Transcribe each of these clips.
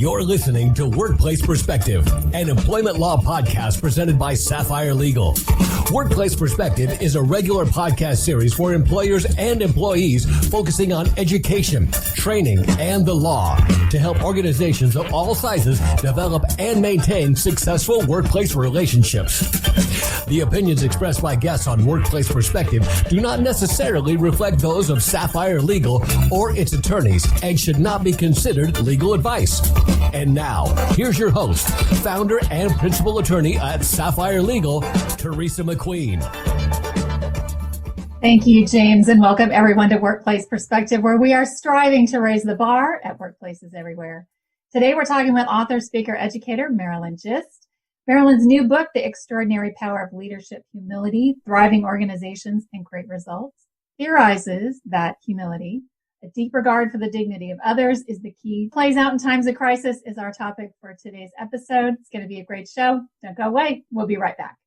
You're listening to Workplace Perspective, an employment law podcast presented by SAFFIRE Legal. Workplace Perspective is a regular podcast series for employers and employees focusing on education, training, and the law to help organizations of all sizes develop and maintain successful workplace relationships. The opinions expressed by guests on Workplace Perspective do not necessarily reflect those of SAFFIRE Legal or its attorneys and should not be considered legal advice. And now, here's your host, founder and principal attorney at SAFFIRE Legal, Teresa McQueen. Thank you, James, and welcome everyone to Workplace Perspective, where we are striving to raise the bar at workplaces everywhere. Today, we're talking with author, speaker, educator Marilyn Gist. Marilyn's new book, The Extraordinary Power of Leadership, Humility, Thriving Organizations, and Great Results, theorizes that humility, a deep regard for the dignity of others, is the key. Plays out in times of crisis is our topic for today's episode. It's going to be a great show. Don't go away. We'll be right back.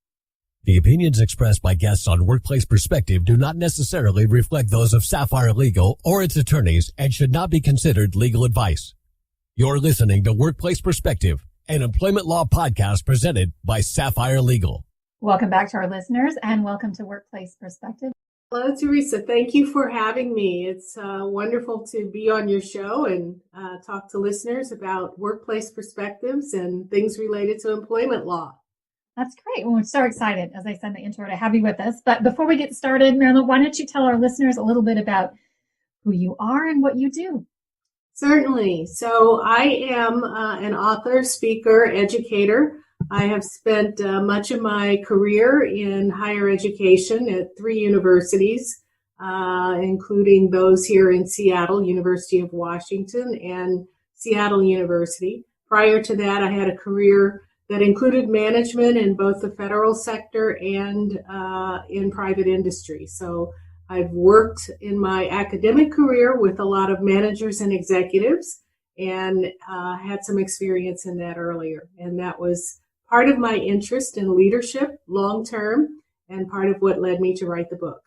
The opinions expressed by guests on Workplace Perspective do not necessarily reflect those of SAFFIRE Legal or its attorneys and should not be considered legal advice. You're listening to Workplace Perspective, an employment law podcast presented by SAFFIRE Legal. Welcome back to our listeners and welcome to Workplace Perspective. Hello, Teresa. Thank you for having me. It's wonderful to be on your show and talk to listeners about workplace perspectives and things related to employment law. That's great. Well, we're so excited, as I said in the intro, to have you with us. But before we get started, Marilyn, why don't you tell our listeners a little bit about who you are and what you do? Certainly. So I am an author, speaker, educator. I have spent much of my career in higher education at 3 universities, including those here in Seattle, University of Washington and Seattle University. Prior to that, I had a career that included management in both the federal sector and in private industry. So I've worked in my academic career with a lot of managers and executives and had some experience in that earlier. And that was part of my interest in leadership long-term and part of what led me to write the book.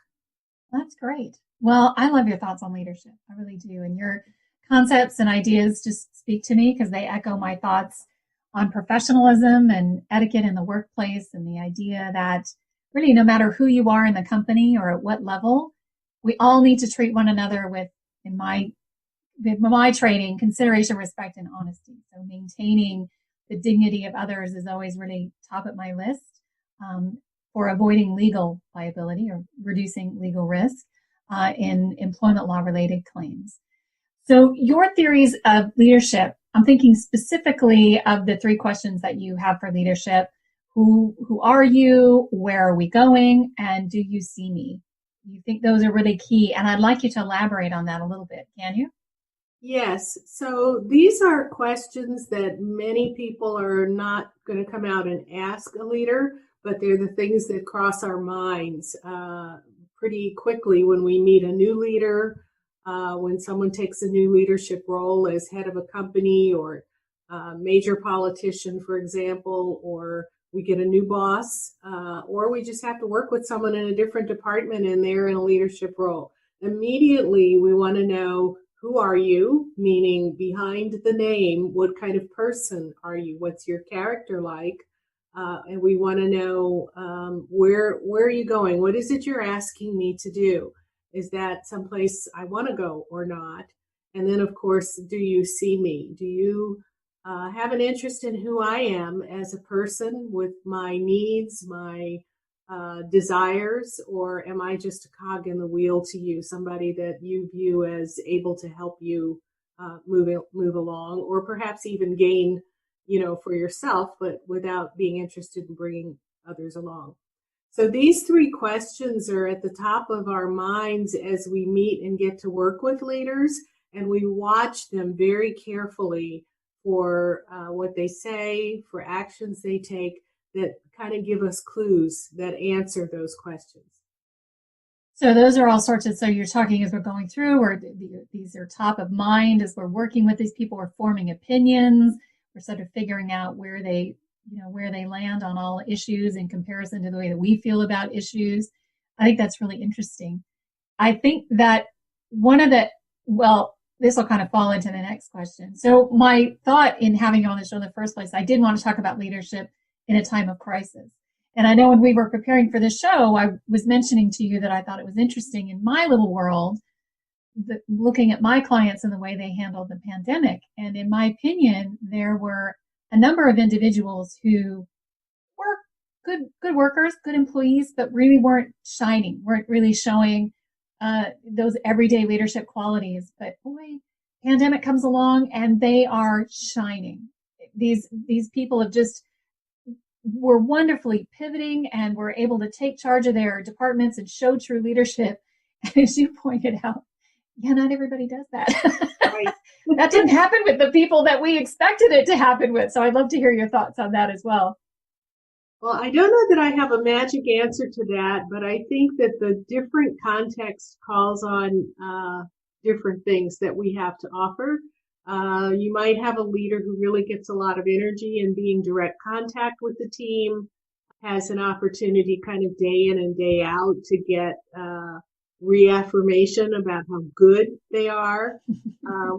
That's great. Well, I love your thoughts on leadership. I really do. And your concepts and ideas just speak to me because they echo my thoughts on professionalism and etiquette in the workplace and the idea that really no matter who you are in the company or at what level, we all need to treat one another with my training, consideration, respect, and honesty. So maintaining the dignity of others is always really top of my list for avoiding legal liability or reducing legal risk in employment law related claims. So your theories of leadership, I'm thinking specifically of the 3 questions that you have for leadership. Who are you? Where are we going? And do you see me? You think those are really key. And I'd like you to elaborate on that a little bit. Can you? Yes. So these are questions that many people are not going to come out and ask a leader, but they're the things that cross our minds pretty quickly when we meet a new leader, when someone takes a new leadership role as head of a company or major politician, for example, or we get a new boss, or we just have to work with someone in a different department and they're in a leadership role. Immediately, we want to know, who are you? Meaning behind the name, what kind of person are you? What's your character like? And we want to know where are you going? What is it you're asking me to do? Is that someplace I want to go or not? And then, of course, do you see me? Do you have an interest in who I am as a person with my needs, my desires, or am I just a cog in the wheel to you, somebody that you view as able to help you move along, or perhaps even gain, for yourself, but without being interested in bringing others along? So these 3 questions are at the top of our minds as we meet and get to work with leaders, and we watch them very carefully for what they say, for actions they take that kind of give us clues that answer those questions. So those are all sorts of, so you're talking as we're going through, or these are top of mind as we're working with these people, we're forming opinions, we're sort of figuring out where they land on all issues in comparison to the way that we feel about issues. I think that's really interesting. I think that one of the, this will kind of fall into the next question. So my thought in having you on the show in the first place, I did want to talk about leadership in a time of crisis. And I know when we were preparing for the show, I was mentioning to you that I thought it was interesting in my little world, looking at my clients and the way they handled the pandemic. And in my opinion, there were a number of individuals who were good workers, good employees, but really weren't really showing those everyday leadership qualities. But boy, pandemic comes along and they are shining. These people were wonderfully pivoting and were able to take charge of their departments and show true leadership. And as you pointed out, not everybody does that. Right. That didn't happen with the people that we expected it to happen with. So I'd love to hear your thoughts on that as well. Well, I don't know that I have a magic answer to that, but I think that the different context calls on different things that we have to offer. You might have a leader who really gets a lot of energy in being direct contact with the team, has an opportunity kind of day in and day out to get reaffirmation about how good they are.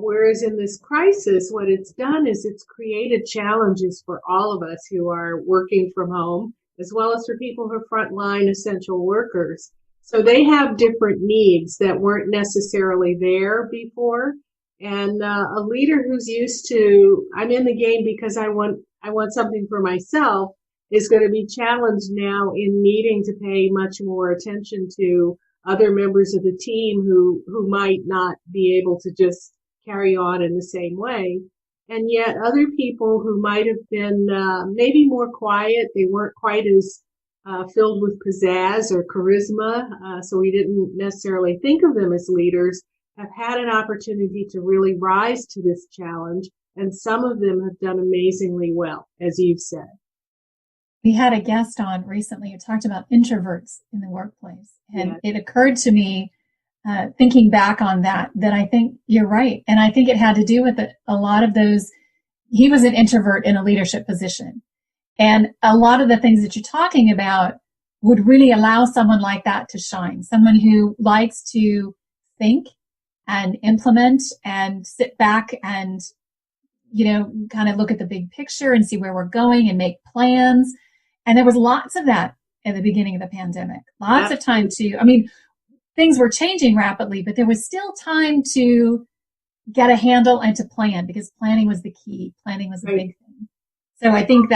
Whereas in this crisis, what it's done is it's created challenges for all of us who are working from home, as well as for people who are frontline essential workers. So they have different needs that weren't necessarily there before. And a leader who's used to, I'm in the game because I want something for myself, is going to be challenged now in needing to pay much more attention to other members of the team who might not be able to just carry on in the same way. And yet other people who might have been maybe more quiet, they weren't quite as filled with pizzazz or charisma, so we didn't necessarily think of them as leaders, have had an opportunity to really rise to this challenge. And some of them have done amazingly well, as you've said. We had a guest on recently who talked about introverts in the workplace. And It occurred to me, thinking back on that I think you're right. And I think it had to do with a lot of those. He was an introvert in a leadership position. And a lot of the things that you're talking about would really allow someone like that to shine. Someone who likes to think and implement and sit back and, kind of look at the big picture and see where we're going and make plans. And there was lots of that at the beginning of the pandemic. Lots of time things were changing rapidly, but there was still time to get a handle and to plan, because planning was the key. Planning was the big thing. So I think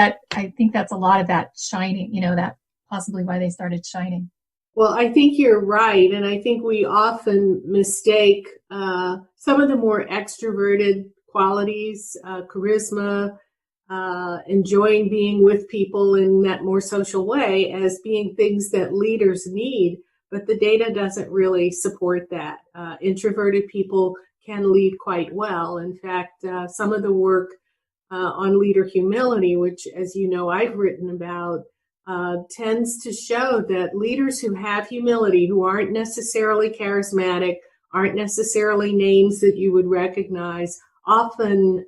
that's a lot of that shining, that possibly why they started shining. Well, I think you're right. And I think we often mistake some of the more extroverted qualities, charisma, enjoying being with people in that more social way as being things that leaders need. But the data doesn't really support that. Introverted people can lead quite well. In fact, some of the work on leader humility, which, as you know, I've written about, tends to show that leaders who have humility, who aren't necessarily charismatic, aren't necessarily names that you would recognize, often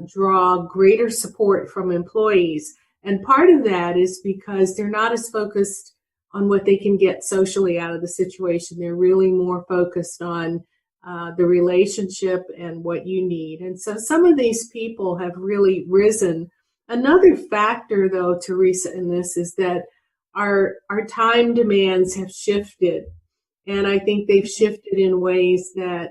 draw greater support from employees. And part of that is because they're not as focused on what they can get socially out of the situation. They're really more focused on the relationship and what you need. And so some of these people have really risen. Another factor, though, Teresa, in this is that our time demands have shifted. And I think they've shifted in ways that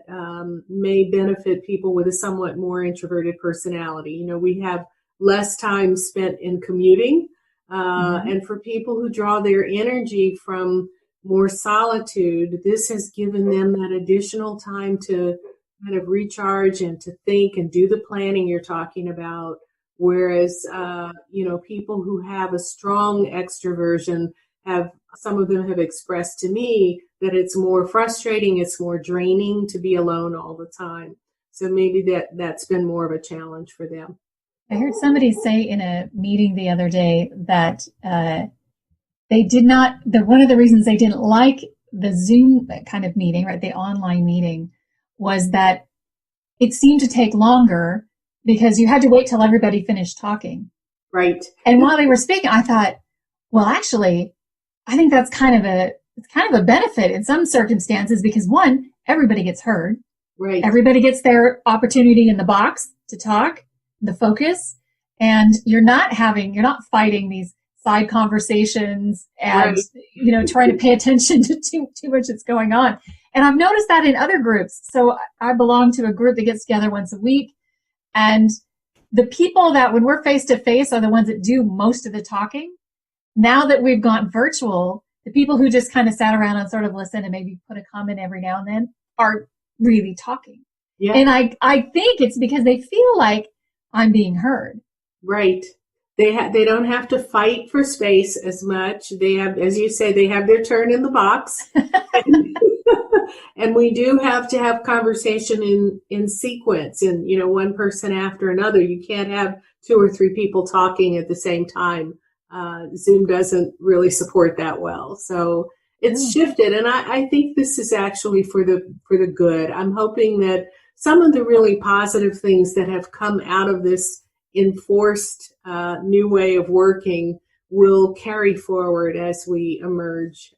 may benefit people with a somewhat more introverted personality. We have less time spent in commuting. And for people who draw their energy from more solitude, this has given them that additional time to kind of recharge and to think and do the planning you're talking about. Whereas, people who have a strong extroversion some of them have expressed to me that it's more frustrating, it's more draining to be alone all the time. So maybe that's been more of a challenge for them. I heard somebody say in a meeting the other day that they did not, one of the reasons they didn't like the Zoom kind of meeting, right, the online meeting, was that it seemed to take longer because you had to wait till everybody finished talking. Right. And while they were speaking, I thought, well, actually, I think that's kind of a benefit in some circumstances because, one, everybody gets heard. Right. Everybody gets their opportunity in the box to talk, the focus, and you're not fighting these side conversations and, Right. trying to pay attention to too much that's going on. And I've noticed that in other groups. So I belong to a group that gets together once a week, and the people that when we're face to face are the ones that do most of the talking. Now that we've gone virtual, the people who just kind of sat around and sort of listened and maybe put a comment every now and then are really talking. Yeah. And I think it's because they feel like I'm being heard. Right. They don't have to fight for space as much. They have, as you say, they have their turn in the box. And we do have to have conversation in sequence, and one person after another. You can't have 2 or 3 people talking at the same time. Zoom doesn't really support that well. So it's shifted, and I think this is actually for the good. I'm hoping that some of the really positive things that have come out of this enforced new way of working will carry forward as we emerge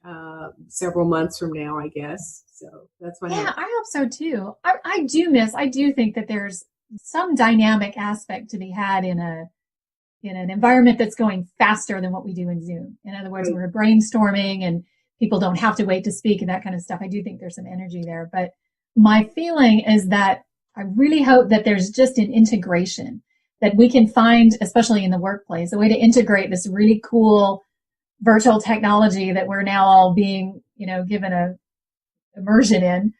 several months from now, I guess. So that's my I hope so too. I do think that there's some dynamic aspect to be had in an environment that's going faster than what we do in Zoom. In other words, we're brainstorming and people don't have to wait to speak and that kind of stuff. I do think there's some energy there. But my feeling is that I really hope that there's just an integration that we can find, especially in the workplace, a way to integrate this really cool virtual technology that we're now all being, given a immersion in,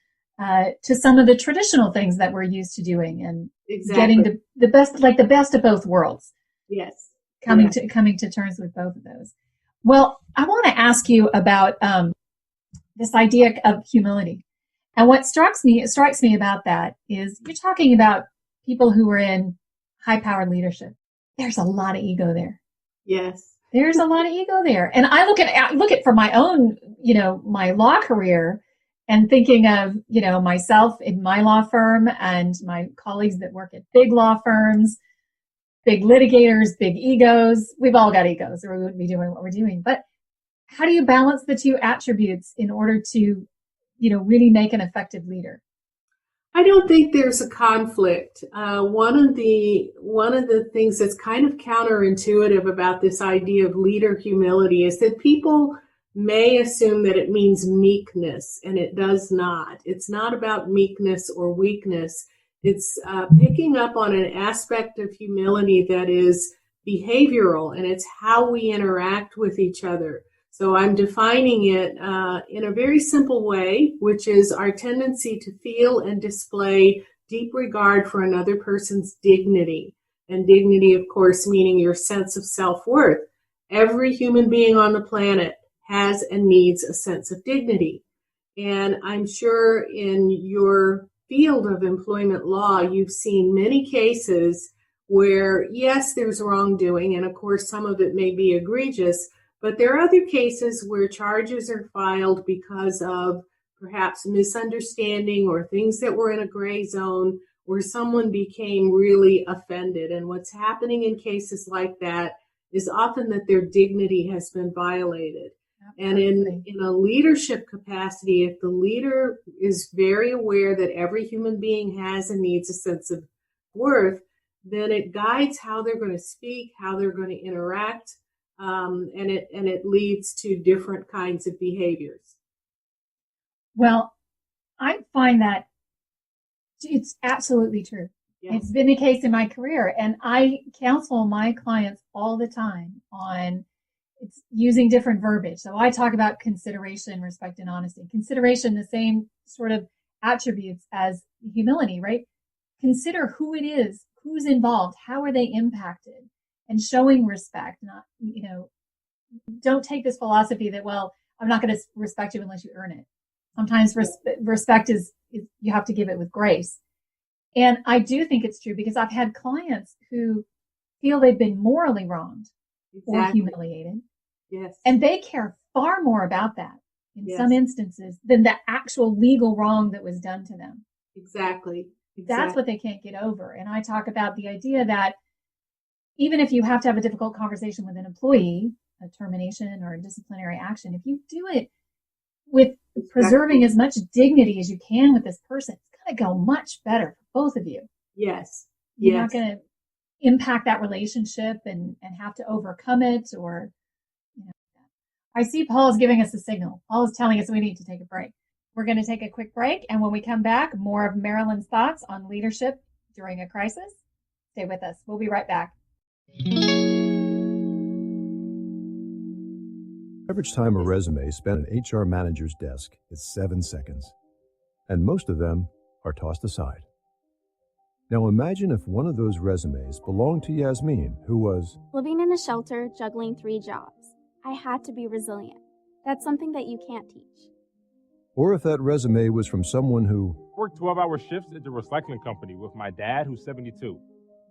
to some of the traditional things that we're used to doing, and getting the best of both worlds. Yes. Coming to terms with both of those. Well, I want to ask you about this idea of humility. And what strikes me about that is you're talking about people who are in high-powered leadership. There's a lot of ego there. Yes. There's a lot of ego there. And I look at for my own, my law career, and thinking of, myself in my law firm and my colleagues that work at big law firms, big litigators, big egos. We've all got egos, or we wouldn't be doing what we're doing. But how do you balance the two attributes in order to, really make an effective leader? I don't think there's a conflict. One of the things that's kind of counterintuitive about this idea of leader humility is that people may assume that it means meekness, and it does not. It's not about meekness or weakness. It's picking up on an aspect of humility that is behavioral, and it's how we interact with each other. So I'm defining it in a very simple way, which is our tendency to feel and display deep regard for another person's dignity. And dignity, of course, meaning your sense of self-worth. Every human being on the planet has and needs a sense of dignity. And I'm sure in your field of employment law, you've seen many cases where, yes, there's wrongdoing, and of course some of it may be egregious, but there are other cases where charges are filed because of perhaps misunderstanding or things that were in a gray zone where someone became really offended. And what's happening in cases like that is often that their dignity has been violated. Absolutely. And in a leadership capacity, if the leader is very aware that every human being has and needs a sense of worth, then it guides how they're going to speak, how they're going to interact, and it leads to different kinds of behaviors. Well, I find that it's absolutely true. Yes. It's been the case in my career, and I counsel my clients all the time on it's using different verbiage. So I talk about consideration, respect, and honesty. Consideration, the same sort of attributes as humility, right? Consider who it is, who's involved, how are they impacted, and showing respect. Not, don't take this philosophy that, well, I'm not going to respect you unless you earn it. Sometimes respect is you have to give it with grace. And I do think it's true because I've had clients who feel they've been morally wronged. Exactly. Or humiliated. Yes. And they care far more about that in some instances than the actual legal wrong that was done to them. Exactly. That's what they can't get over. And I talk about the idea that even if you have to have a difficult conversation with an employee, a termination or a disciplinary action, if you do it with preserving as much dignity as you can with this person, it's going to go much better for both of you. Yes. You're not going to impact that relationship and have to overcome it, or, you know. I see Paul is giving us a signal. Paul is telling us we need to take a break. We're going to take a quick break, and when we come back, more of Marilyn's thoughts on leadership during a crisis. Stay with us. We'll be right back. Average time a resume spent at an HR manager's desk is 7 seconds, and most of them are tossed aside. Now imagine if one of those resumes belonged to Yasmin, who was living in a shelter, juggling 3 jobs. I had to be resilient. That's something that you can't teach. Or if that resume was from someone who worked 12-hour shifts at the recycling company with my dad, who's 72.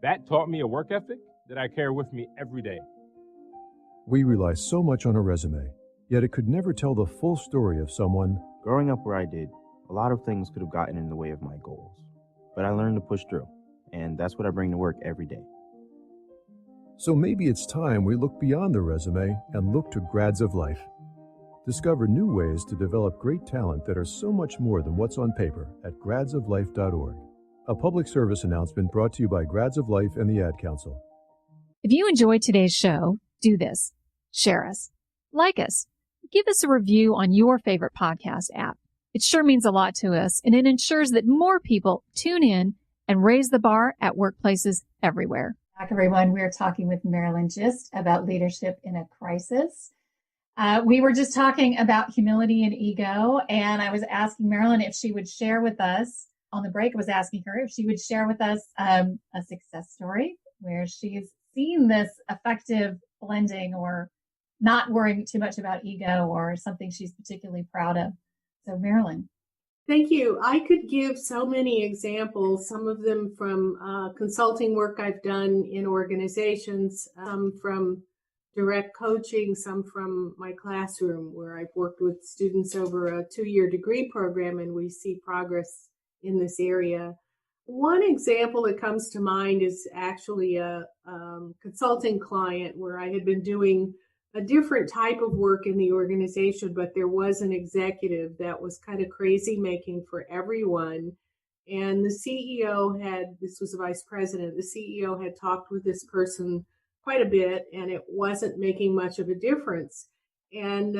That taught me a work ethic that I carry with me every day. We rely so much on a resume, yet it could never tell the full story of someone. Growing up where I did, a lot of things could have gotten in the way of my goals. But I learned to push through, and that's what I bring to work every day. So maybe it's time we look beyond the resume and look to Grads of Life. Discover new ways to develop great talent that are so much more than what's on paper at gradsoflife.org. A public service announcement brought to you by Grads of Life and the Ad Council. If you enjoyed today's show, do this. Share us. Like us. Give us a review on your favorite podcast app. It sure means a lot to us, and it ensures that more people tune in and raise the bar at workplaces everywhere. Back, everyone. We're talking with Marilyn Gist about leadership in a crisis. We were just talking about humility and ego, and I was asking Marilyn if she would share with us, on the break, I was asking her if she would share with us a success story where she's seen this effective blending or not worrying too much about ego or something she's particularly proud of. So, Marilyn. Thank you. I could give so many examples, some of them from consulting work I've done in organizations, some from direct coaching, some from my classroom where I've worked with students over a 2-year degree program, and we see progress in this area. One example that comes to mind is actually a consulting client where I had been doing a different type of work in the organization, but there was an executive that was kind of crazy making for everyone. And the CEO this was a vice president, the CEO had talked with this person quite a bit, and it wasn't making much of a difference. And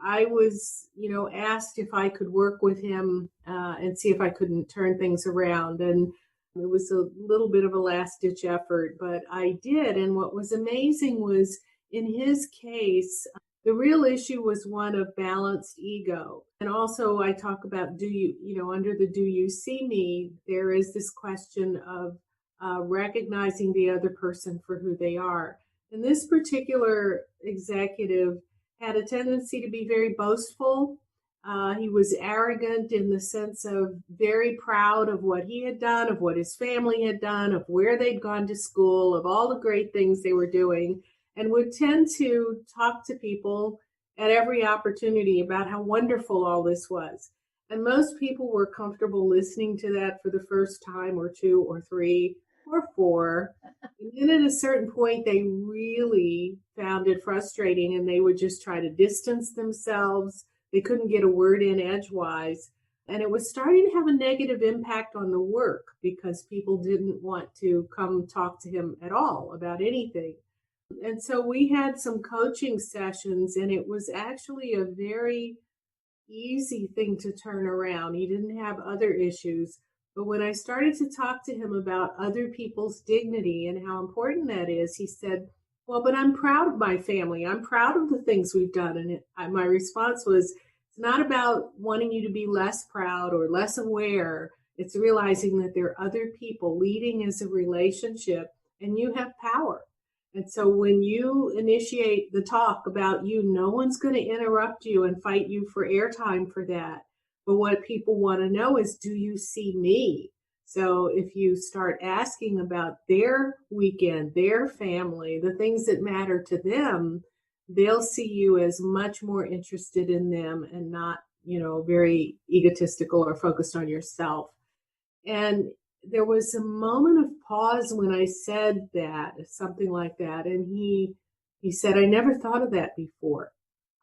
I was, asked if I could work with him and see if I couldn't turn things around. And it was a little bit of a last-ditch effort, but I did. And what was amazing was, in his case, the real issue was one of balanced ego. And also I talk about, under the do you see me, there is this question of recognizing the other person for who they are. And this particular executive had a tendency to be very boastful. He was arrogant in the sense of very proud of what he had done, of what his family had done, of where they'd gone to school, of all the great things they were doing, and would tend to talk to people at every opportunity about how wonderful all this was. And most people were comfortable listening to that for the first time or 2 or 3 or 4. And then at a certain point, they really found it frustrating and they would just try to distance themselves. They couldn't get a word in edgewise. And it was starting to have a negative impact on the work because people didn't want to come talk to him at all about anything. And so we had some coaching sessions, and it was actually a very easy thing to turn around. He didn't have other issues. But when I started to talk to him about other people's dignity and how important that is, he said, well, but I'm proud of my family. I'm proud of the things we've done. And my response was, it's not about wanting you to be less proud or less aware. It's realizing that there are other people leading as a relationship and you have power. And so when you initiate the talk about you, no one's going to interrupt you and fight you for airtime for that. But what people want to know is, do you see me? So if you start asking about their weekend, their family, the things that matter to them, they'll see you as much more interested in them and not, very egotistical or focused on yourself. And there was a moment of pause when I said that, something like that. And he said, I never thought of that before.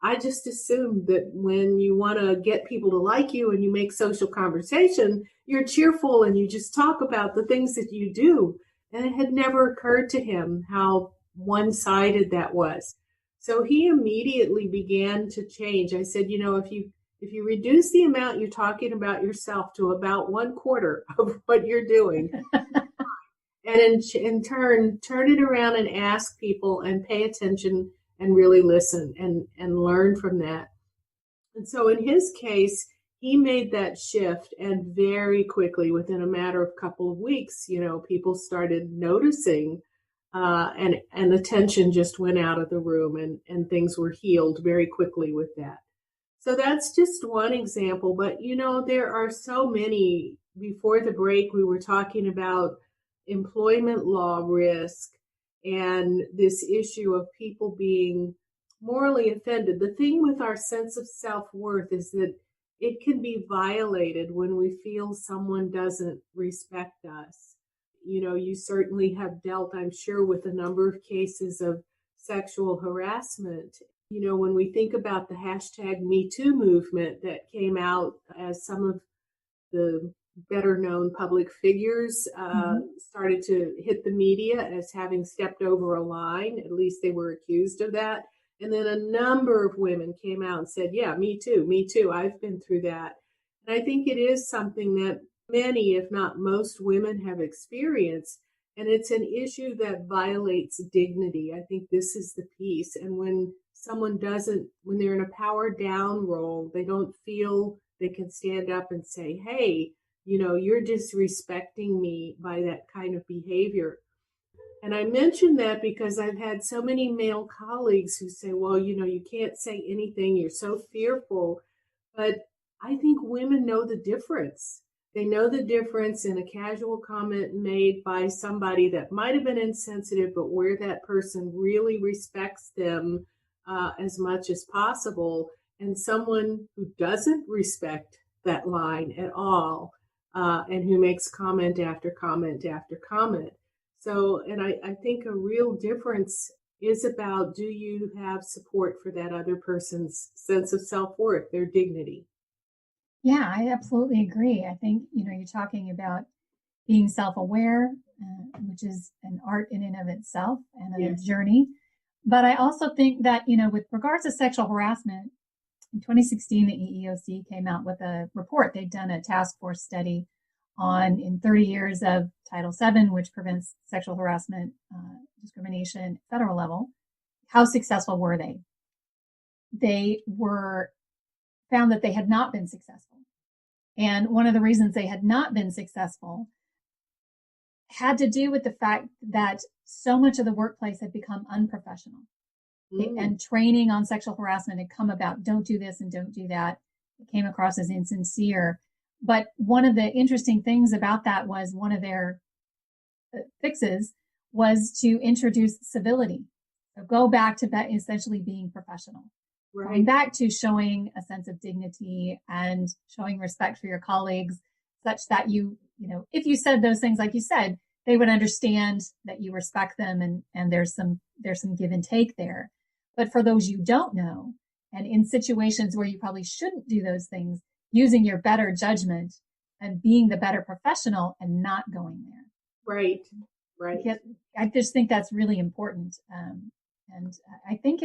I just assumed that when you want to get people to like you and you make social conversation, you're cheerful and you just talk about the things that you do. And it had never occurred to him how one-sided that was. So he immediately began to change. I said, if you reduce the amount you're talking about yourself to about 1/4 of what you're doing, and in turn, turn it around and ask people and pay attention and really listen and learn from that. And so in his case, he made that shift, and very quickly, within a matter of couple of weeks, people started noticing, and the tension just went out of the room, and things were healed very quickly with that. So that's just one example, but there are so many. Before the break, we were talking about employment law risk and this issue of people being morally offended. The thing with our sense of self-worth is that it can be violated when we feel someone doesn't respect us. You certainly have dealt, I'm sure, with a number of cases of sexual harassment. When we think about the hashtag #MeToo movement that came out as some of the better known public figures started to hit the media as having stepped over a line, at least they were accused of that. And then a number of women came out and said, yeah, me too, I've been through that. And I think it is something that many, if not most, women have experienced. And it's an issue that violates dignity. I think this is the piece. And when someone when they're in a power down role, they don't feel they can stand up and say, hey, you're disrespecting me by that kind of behavior. And I mention that because I've had so many male colleagues who say, well, you can't say anything, you're so fearful. But I think women know the difference. They know the difference in a casual comment made by somebody that might have been insensitive, but where that person really respects them as much as possible, and someone who doesn't respect that line at all, and who makes comment after comment after comment. So, and I think a real difference is about, do you have support for that other person's sense of self-worth, their dignity? Yeah, I absolutely agree. I think, you're talking about being self-aware, which is an art in and of itself and a journey. But I also think that, with regards to sexual harassment, in 2016, the EEOC came out with a report. They'd done a task force study in 30 years of Title VII, which prevents sexual harassment, discrimination, federal level. How successful were they? They found that they had not been successful. And one of the reasons they had not been successful had to do with the fact that so much of the workplace had become unprofessional. And training on sexual harassment had come about, don't do this and don't do that. It came across as insincere. But one of the interesting things about that was one of their fixes was to introduce civility. So go back to that, essentially being professional. Right. Going back to showing a sense of dignity and showing respect for your colleagues, such that if you said those things, like you said, they would understand that you respect them, and there's some give and take there. But for those you don't know, and in situations where you probably shouldn't do those things, using your better judgment and being the better professional and not going there. Right. I just think that's really important. And I think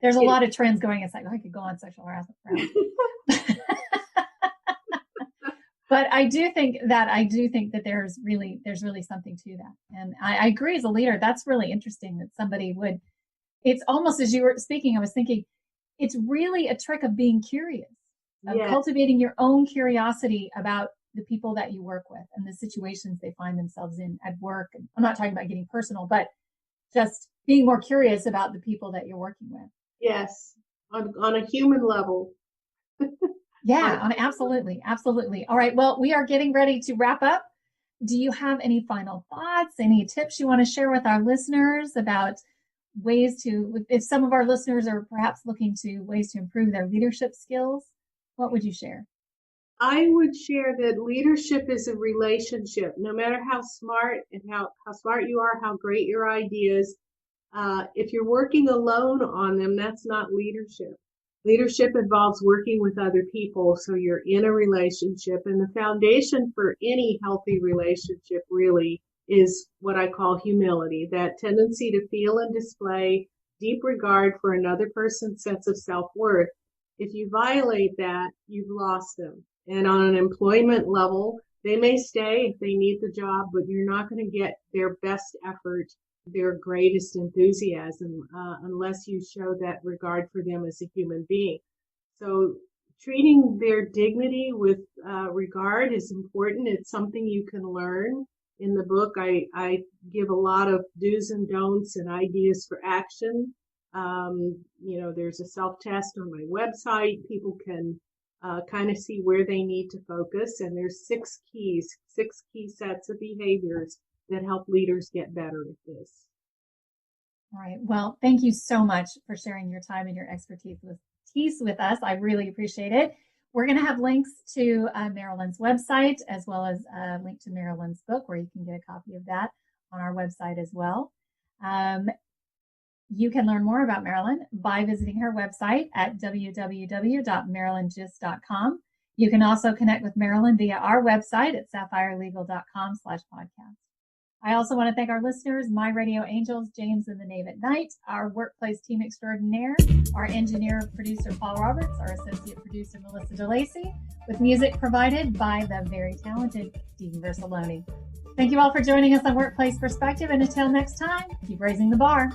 there's a lot of trends going. It's like, I could go on sexual harassment forever. But I do think that there's really something to that. And I agree, as a leader, that's really interesting that somebody would, it's almost, as you were speaking, I was thinking, it's really a trick of being curious, of cultivating your own curiosity about the people that you work with and the situations they find themselves in at work. And I'm not talking about getting personal, but just being more curious about the people that you're working with. Yes, on a human level. Yeah, absolutely. All right. Well, we are getting ready to wrap up. Do you have any final thoughts, any tips you want to share with our listeners about ways to, if some of our listeners are perhaps looking to ways to improve their leadership skills, what would you share? I would share that leadership is a relationship. No matter how smart and how smart you are, how great your ideas, if you're working alone on them, that's not leadership. Leadership involves working with other people, so you're in a relationship, and the foundation for any healthy relationship really is what I call humility, that tendency to feel and display deep regard for another person's sense of self-worth. If you violate that, you've lost them. And on an employment level, they may stay if they need the job, but you're not going to get their best effort, their greatest enthusiasm, unless you show that regard for them as a human being. So treating their dignity with regard is important. It's something you can learn. In the book, I give a lot of do's and don'ts and ideas for action. There's a self-test on my website. People can kind of see where they need to focus. And there's 6 key sets of behaviors that help leaders get better at this. All right. Well, thank you so much for sharing your time and your expertise with us. I really appreciate it. We're going to have links to Marilyn's website, as well as a link to Marilyn's book, where you can get a copy of that on our website as well. You can learn more about Marilyn by visiting her website at www.marilyngist.com. You can also connect with Marilyn via our website at sapphirelegal.com/podcast. I also want to thank our listeners, my radio angels, James and the Knave at Night, our workplace team extraordinaire, our engineer, producer, Paul Roberts, our associate producer, Melissa DeLacey, with music provided by the very talented Steve Vercelloni. Thank you all for joining us on Workplace Perspective, and until next time, keep raising the bar.